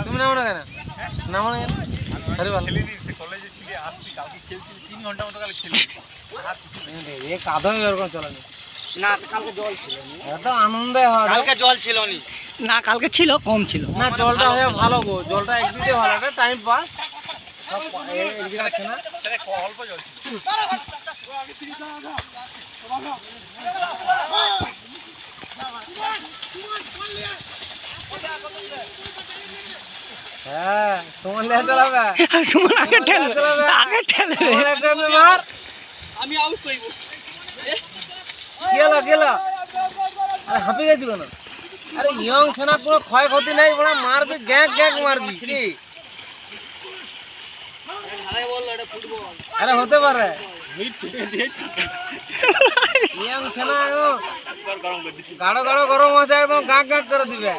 তুমি নামো না কেন? নামো না কেন? আরে ভালো কলেজে ছিলি আসছি কালকে খেলছিলি 3 ঘন্টা মতো কাল খেলি এ কাঁদো এরকম চলেনি না কালকে জল ছিল এত আনন্দে হয় কালকে জল ছিল না কালকে ছিল কম ছিল না জলটা হয়ে ভালো গো জলটা একদিকে ভালো একটা টাইম পাস একদিকে আছে না অল্প জল ছিল হ্যাঁ তোমার লে চলাবে সুমন আগে ঠেলে মার আমি আউট কইব গেল আরে হাঁপি গেছি কেন আরে ইয়ং সেনা পুরো ক্ষয়ক্ষতি নেই বড় মারবি গ্যাগ গ্যাগ মারবি কি আরে হতে পারে ইয়ং সেনা একদম গাঢ় গরম আছে একদম গাগ গাগ করে দিবে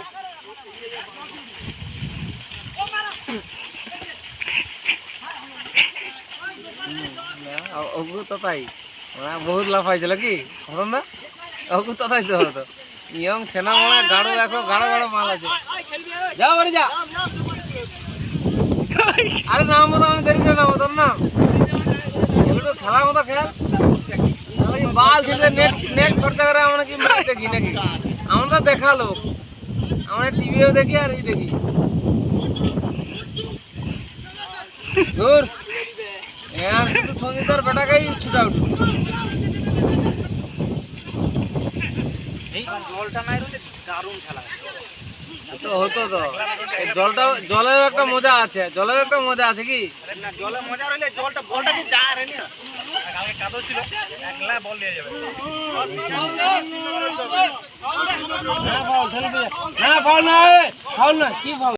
ওগু তো তাই বহুত লাফাইছিল কি পছন্দ ওগু তো তাই তো হতো ইয়ং ছেনা মনে গাঢ় দেখো গাঢ় মাল আছে যাও বাড়ি যা আরে নাম মতো আমি দেরি করে নামো তোর নাম এগুলো খেলার মতো খেল বাল ছিটে নেট খরচা করে আমরা কি ম্যাচ দেখি নাকি আমরা তো দেখা লোক আমরা টিভিও দেখি আর এই দেখি দূর यार तो সঞ্জিতার বেটাকেই ছুটা উঠু এই জলটা নাই রইলে দারুণ খেলা তো হতো তো জলটা জলের একটা মজা আছে কি না জলে মজা রইলে বলটা কি যা রে না কালকে কাদো ছিল একলা বল নিয়ে যাবে না ফাউল না কি ফাউল